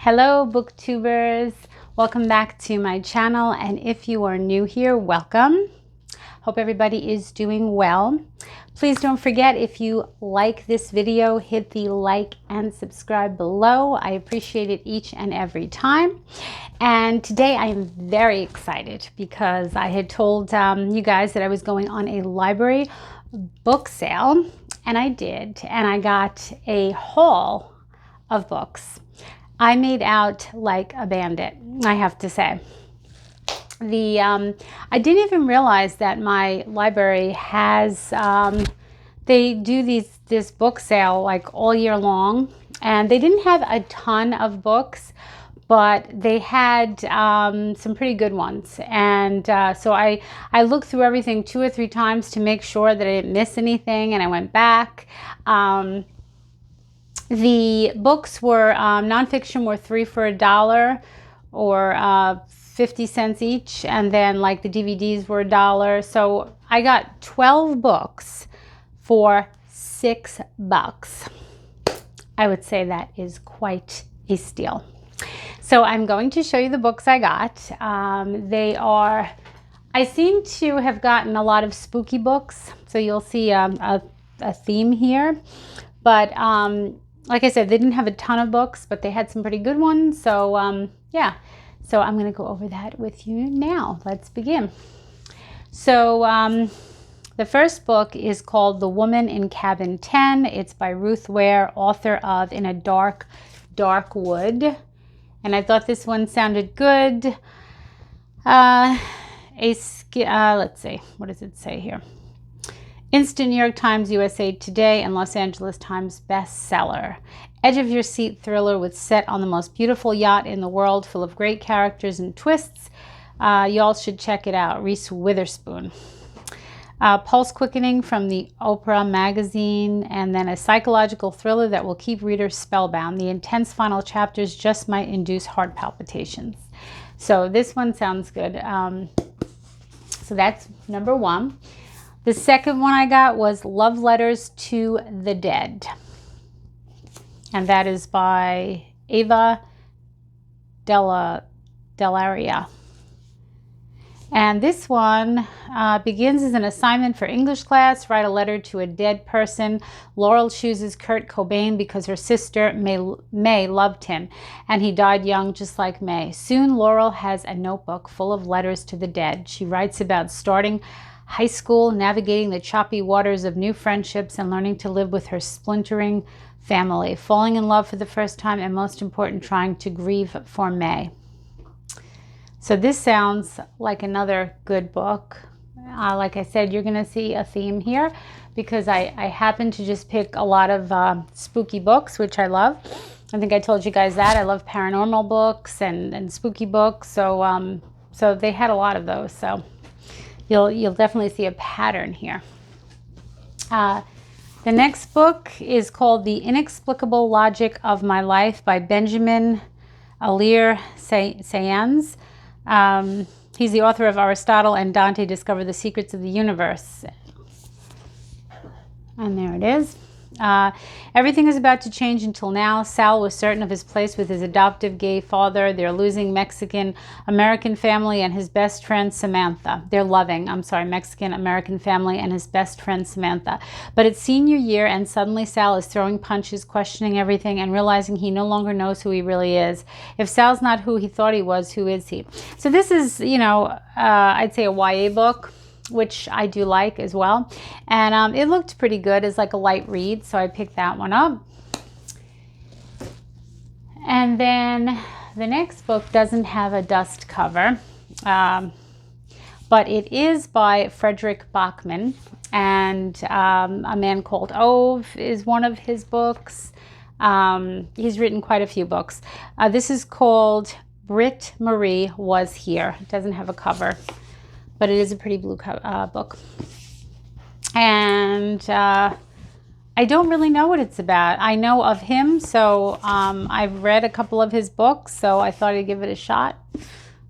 Hello booktubers, welcome back to my channel, and if you are new here, welcome. Hope everybody is doing well. Please don't forget, if you like this video, hit the like and subscribe below. I appreciate it each and every time. And today I am very excited because I had told you guys that I was going on a library book sale, and I did, and I got a haul of books. I made out like a bandit, I have to say. I didn't even realize that my library has, they do this book sale like all year long, and they didn't have a ton of books, but they had some pretty good ones. And so I looked through everything 2 or 3 times to make sure that I didn't miss anything, and I went back. The books were, nonfiction were 3 for $1 or 50 cents each, and then like the DVDs were $1. So I got 12 books for $6. I would say that is quite a steal. So I'm going to show you the books I got. I seem to have gotten a lot of spooky books, so you'll see a theme here. But like I said, they didn't have a ton of books, but they had some pretty good ones. So yeah, so I'm going to go over that with you now. Let's begin. So the first book is called The Woman in Cabin 10. It's by Ruth Ware, author of In a Dark, Dark Wood. And I thought this one sounded good. Let's see, what does it say here? Instant New York Times, USA Today, and Los Angeles Times bestseller. Edge of your seat thriller with set on the most beautiful yacht in the world, full of great characters and twists. Y'all should check it out. Reese Witherspoon. Pulse quickening from the Oprah magazine, and then a psychological thriller that will keep readers spellbound. The intense final chapters just might induce heart palpitations. So this one sounds good. So that's number 1. The second one I got was Love Letters to the Dead. And that is by Ava Delaria. And this one begins as an assignment for English class. Write a letter to a dead person. Laurel chooses Kurt Cobain because her sister May loved him, and he died young just like May. Soon Laurel has a notebook full of letters to the dead. She writes about starting high school, navigating the choppy waters of new friendships, and learning to live with her splintering family, falling in love for the first time, and most important, trying to grieve for May. So this sounds like another good book. Like I said, you're going to see a theme here because I happen to just pick a lot of spooky books, which I love. I think I told you guys that. I love paranormal books and spooky books. So so they had a lot of those. So you'll definitely see a pattern here. The next book is called The Inexplicable Logic of My Life by Benjamin Alir Sayans. He's the author of Aristotle and Dante Discover the Secrets of the Universe. And there it is. Everything is about to change until now. Sal was certain of his place with his adoptive gay father. They're losing Mexican-American family and his best friend Samantha. Mexican-American family and his best friend Samantha. But it's senior year, and suddenly Sal is throwing punches, questioning everything, and realizing he no longer knows who he really is. If Sal's not who he thought he was, who is he? So this is, I'd say a YA book, which I do like as well. And it looked pretty good as like a light read, so I picked that one up. And then the next book doesn't have a dust cover, but it is by Frederick Bachman, and A Man Called Ove is one of his books. He's written quite a few books. This is called Britt Marie Was Here. It doesn't have a cover, but it is a pretty blue book. And I don't really know what it's about. I know of him, so I've read a couple of his books, so I thought I'd give it a shot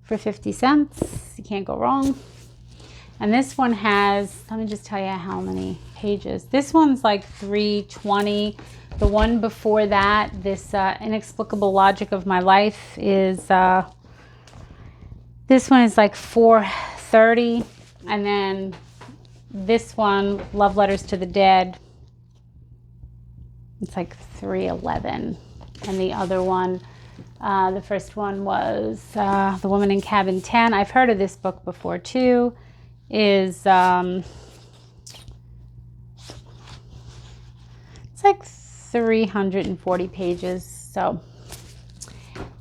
for 50 cents. You can't go wrong. And this one has, let me just tell you how many pages. This one's like 320, The one before that, this Inexplicable Logic of My Life, is this one is like 430, and then this one, Love Letters to the Dead, it's like 311. And the other one, the first one was The Woman in Cabin 10. I've heard of this book before too. Is it's like 340 pages. So,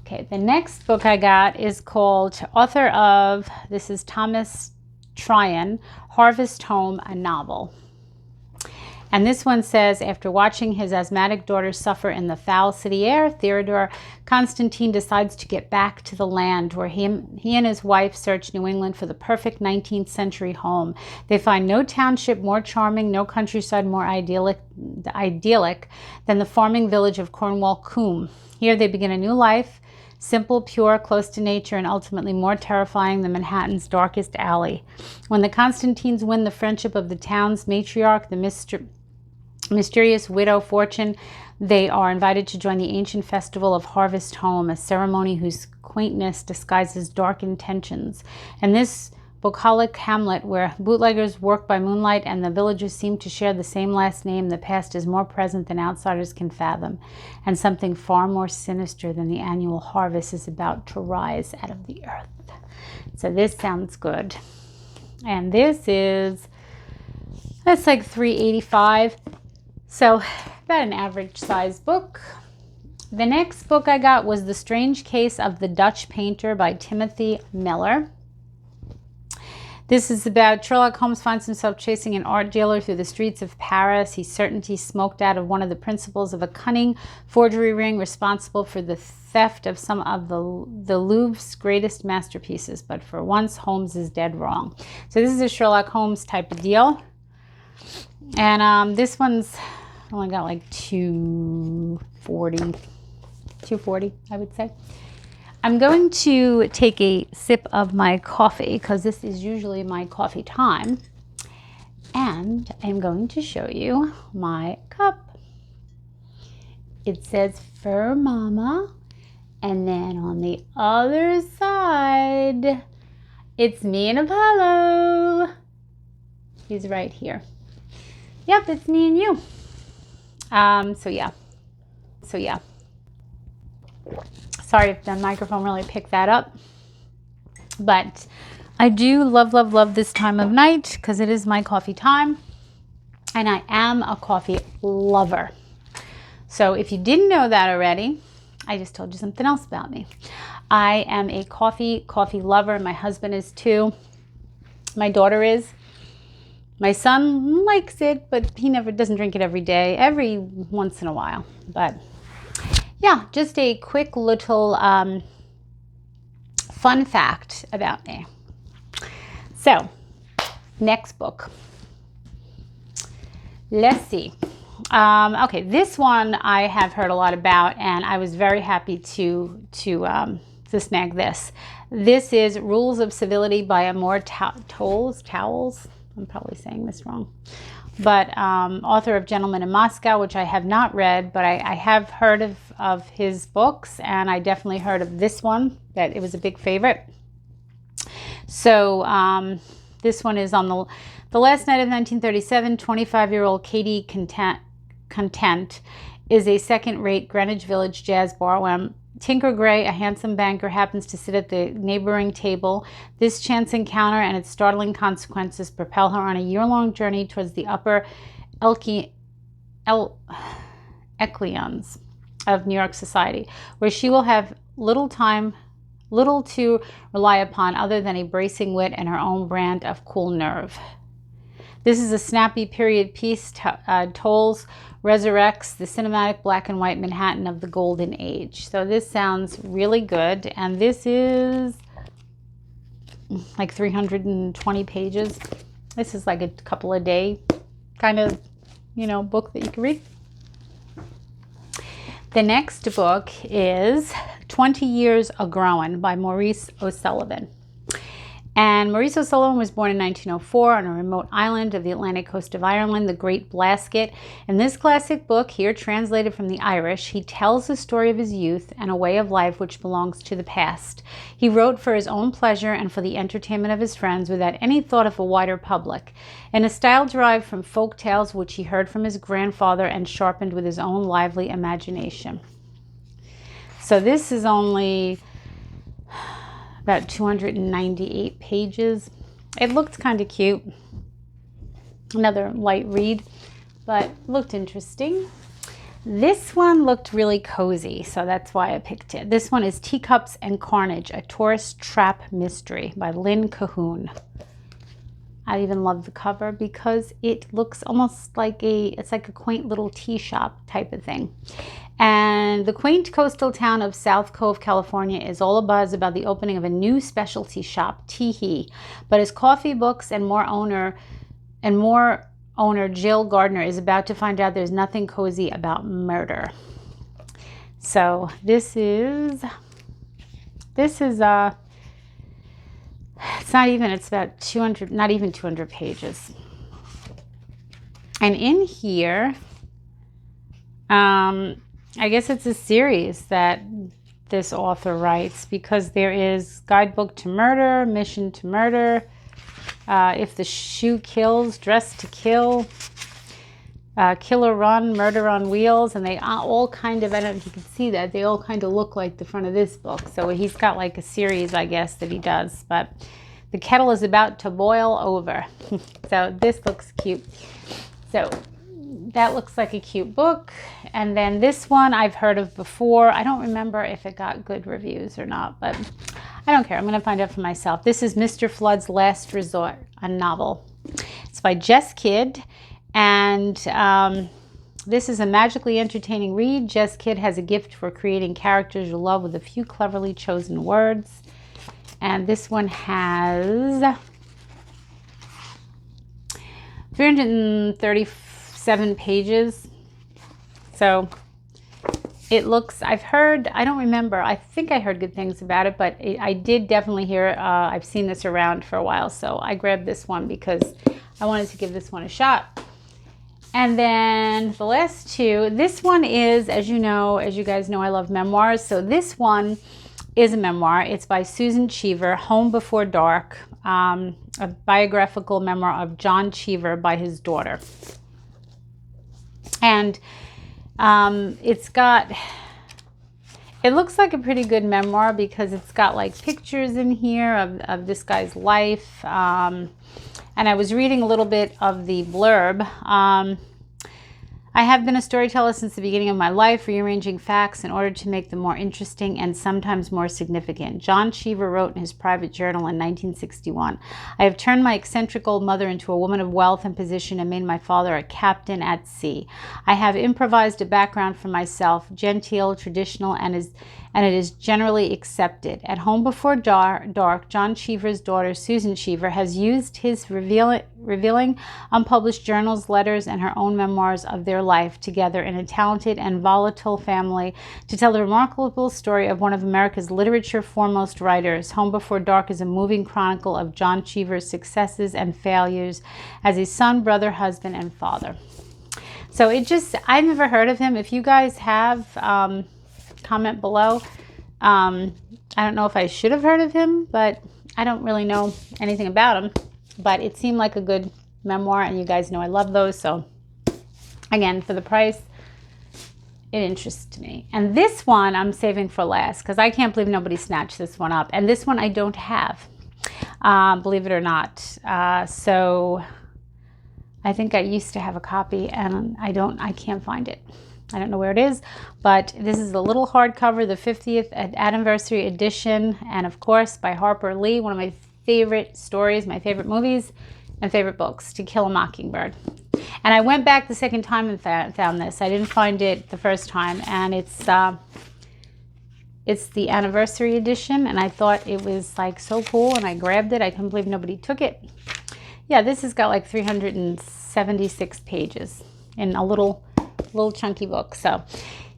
okay, the next book I got is called author of, this is Thomas Tryon, Harvest Home, a novel. And this one says, after watching his asthmatic daughter suffer in the foul city air, Theodore Constantine decides to get back to the land where he and his wife search New England for the perfect 19th century home. They find no township more charming, no countryside more idyllic than the farming village of Cornwall Coombe. Here they begin a new life, simple, pure, close to nature, and ultimately more terrifying than Manhattan's darkest alley. When the Constantines win the friendship of the town's matriarch, the mysterious widow Fortune, they are invited to join the ancient festival of Harvest Home, a ceremony whose quaintness disguises dark intentions. And this bucolic hamlet, where bootleggers work by moonlight and the villagers seem to share the same last name, the past is more present than outsiders can fathom, and something far more sinister than the annual harvest is about to rise out of the earth. So this sounds good. And this is, that's like 385. So about an average size book. The next book I got was The Strange Case of the Dutch Painter by Timothy Miller. This is about Sherlock Holmes finds himself chasing an art dealer through the streets of Paris. He's certain he smoked out of one of the principals of a cunning forgery ring responsible for the theft of some of the Louvre's greatest masterpieces. But for once, Holmes is dead wrong. So this is a Sherlock Holmes type of deal. And this one's only got like 240, I would say. I'm going to take a sip of my coffee because this is usually my coffee time. And I'm going to show you my cup. It says Fur Mama. And then on the other side, it's me and Apollo. He's right here. Yep, it's me and you. So yeah. Sorry if the microphone really picked that up. But I do love this time of night because it is my coffee time. And I am a coffee lover. So if you didn't know that already, I just told you something else about me. I am a coffee lover. My husband is too. My daughter is. My son likes it, but he doesn't drink it every day, every once in a while. But yeah, just a quick little fun fact about me. So, next book. Let's see. Okay, this one I have heard a lot about, and I was very happy to snag this. This is Rules of Civility by Amor Towles. I'm probably saying this wrong. But author of Gentleman in Moscow, which I have not read, but I have heard of his books, and I definitely heard of this one, that it was a big favorite. So this one is on the last night of 1937, 25-year-old Katie Content is a second-rate Greenwich Village jazz bar when Tinker Gray, a handsome banker, happens to sit at the neighboring table. This chance encounter and its startling consequences propel her on a year-long journey towards the upper echelons of New York society, where she will have little to rely upon other than a bracing wit and her own brand of cool nerve. This is a snappy period piece. Towles resurrects the cinematic black and white Manhattan of the Golden Age. So this sounds really good. And this is like 320 pages. This is like a couple a day kind of, book that you can read. The next book is 20 Years A-Growin' by Maurice O'Sullivan. And Maurice O'Sullivan was born in 1904 on a remote island of the Atlantic coast of Ireland, the Great Blasket. In this classic book, here translated from the Irish, he tells the story of his youth and a way of life which belongs to the past. He wrote for his own pleasure and for the entertainment of his friends without any thought of a wider public, in a style derived from folk tales which he heard from his grandfather and sharpened with his own lively imagination. So this is only about 298 pages. It looked kind of cute. Another light read, but looked interesting. This one looked really cozy, so that's why I picked it. This one is Teacups and Carnage, a tourist trap mystery by Lynn Cahoon. I even love the cover because it looks almost like it's like a quaint little tea shop type of thing. And the quaint coastal town of South Cove, California is all abuzz about the opening of a new specialty shop, Tee-Hee. But his coffee books and more owner Jill Gardner is about to find out there's nothing cozy about murder. So this is it's about 200, not even 200 pages. And in here, I guess it's a series that this author writes, because there is Guidebook to Murder, Mission to Murder, If the Shoe Kills, Dress to Kill, Killer Run, Murder on Wheels, and they all kind of, I don't know if you can see that, they all kind of look like the front of this book. So he's got like a series, I guess, that he does, but the kettle is about to boil over. So this looks cute. So that looks like a cute book. And then this one I've heard of before. I don't remember if it got good reviews or not, but I don't care. I'm going to find out for myself. This is Mr. Flood's Last Resort, a novel. It's by Jess Kidd, and this is a magically entertaining read. Jess Kidd has a gift for creating characters you love with a few cleverly chosen words. And this one has 337 pages. So it looks, I don't remember, I think I heard good things about it, but I did definitely hear, I've seen this around for a while, so I grabbed this one because I wanted to give this one a shot. And then the last two, this one is, as you guys know, I love memoirs, so this one is a memoir. It's by Susan Cheever, Home Before Dark, a biographical memoir of John Cheever by his daughter. And it looks like a pretty good memoir because it's got like pictures in here of this guy's life. And I was reading a little bit of the blurb. I have been a storyteller since the beginning of my life, rearranging facts in order to make them more interesting and sometimes more significant. John Cheever wrote in his private journal in 1961, I have turned my eccentric old mother into a woman of wealth and position and made my father a captain at sea. I have improvised a background for myself, genteel, traditional, and it is generally accepted. At Home Before Dark, John Cheever's daughter, Susan Cheever, has used his revealing unpublished journals, letters, and her own memoirs of their life together in a talented and volatile family to tell the remarkable story of one of America's literature's foremost writers. Home Before Dark is a moving chronicle of John Cheever's successes and failures as a son, brother, husband, and father. So I've never heard of him. If you guys have, comment below. I don't know if I should have heard of him, but I don't really know anything about him. But it seemed like a good memoir, and you guys know I love those. So again, for the price, it interests me. And this one I'm saving for last because I can't believe nobody snatched this one up. And this one I don't have, believe it or not. So I think I used to have a copy, and I can't find it. I don't know where it is, but this is the little hardcover, the 50th anniversary edition, and of course by Harper Lee, one of my favorite stories, my favorite movies, and favorite books, To Kill a Mockingbird. And I went back the second time and found this. I didn't find it the first time, and it's the anniversary edition, and I thought it was like so cool, and I grabbed it. I couldn't believe nobody took it. Yeah, this has got like 376 pages in a little chunky book. So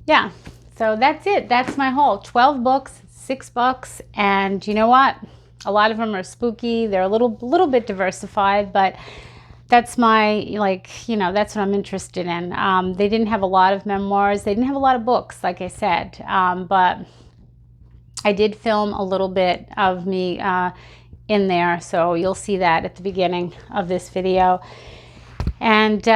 yeah, so that's it. That's my haul. 12 books, $6, and you know what? A lot of them are spooky. They're a little bit diversified, but that's my, like, you know, that's what I'm interested in. They didn't have a lot of memoirs. They didn't have a lot of books, like I said, but I did film a little bit of me in there, so you'll see that at the beginning of this video. And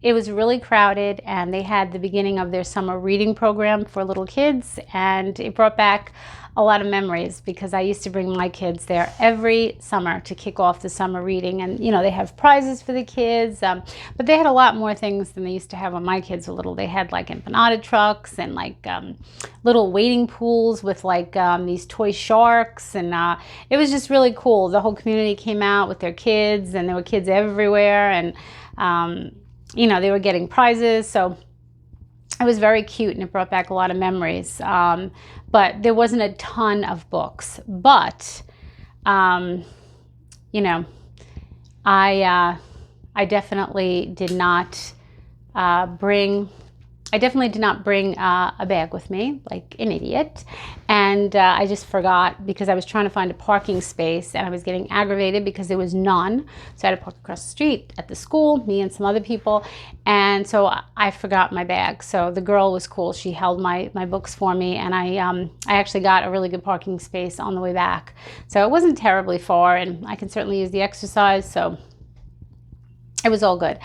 it was really crowded, and they had the beginning of their summer reading program for little kids, and it brought back a lot of memories because I used to bring my kids there every summer to kick off the summer reading. And you know, they have prizes for the kids, but they had a lot more things than they used to have when my kids were little. They had like empanada trucks and like little wading pools with like these toy sharks, and it was just really cool. The whole community came out with their kids, and there were kids everywhere, and you know, they were getting prizes, so it was very cute, and it brought back a lot of memories. But there wasn't a ton of books. But you know, I definitely did not bring. I definitely did not bring a bag with me, like an idiot. And I just forgot because I was trying to find a parking space, and I was getting aggravated because there was none. So I had to park across the street at the school, me and some other people. And so I forgot my bag. So the girl was cool. She held my books for me, and I actually got a really good parking space on the way back. So it wasn't terribly far, and I can certainly use the exercise. So it was all good.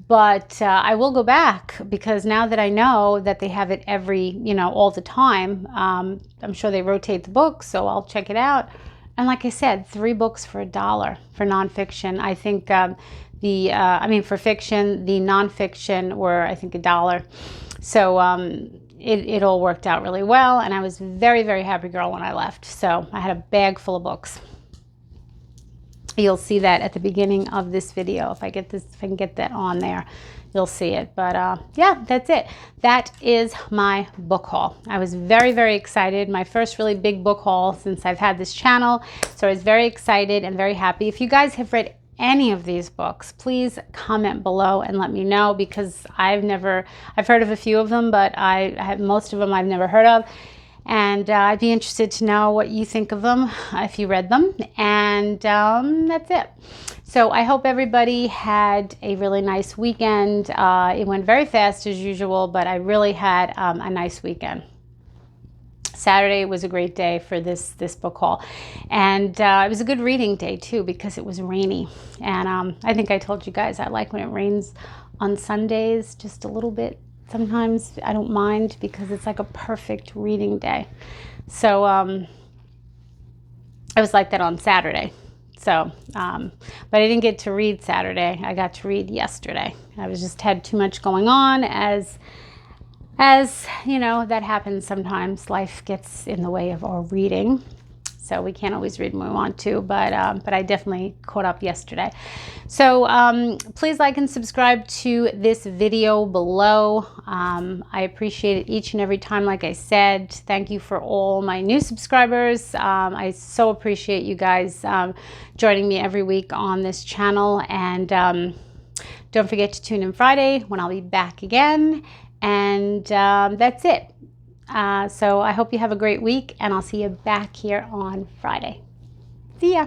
But I will go back because now that I know that they have it every, you know, all the time, I'm sure they rotate the books, so I'll check it out. And like I said, 3 books for $1 for nonfiction. I think I mean, for fiction, the nonfiction were, I think, $1. So it all worked out really well, and I was a very, very happy girl when I left. So I had a bag full of books. You'll see that at the beginning of this video. If I can get that on there, you'll see it. But yeah, that's it. That is my book haul. I was very, very excited. My first really big book haul since I've had this channel. So I was very excited and very happy. If you guys have read any of these books, please comment below and let me know, because I've heard of a few of them, but most of them I've never heard of. And I'd be interested to know what you think of them if you read them. And that's it. So I hope everybody had a really nice weekend. It went very fast as usual, but I really had a nice weekend. Saturday was a great day for this book haul. And it was a good reading day too, because it was rainy. And I think I told you guys I like when it rains on Sundays just a little bit. Sometimes I don't mind because it's like a perfect reading day. So I was like that on Saturday. So, but I didn't get to read Saturday. I got to read yesterday. I had too much going on, as you know, that happens sometimes. Life gets in the way of our reading. So we can't always read when we want to, but I definitely caught up yesterday. So please like and subscribe to this video below. I appreciate it each and every time, like I said. Thank you for all my new subscribers. I so appreciate you guys joining me every week on this channel. And don't forget to tune in Friday when I'll be back again. And that's it. So I hope you have a great week, and I'll see you back here on Friday. See ya.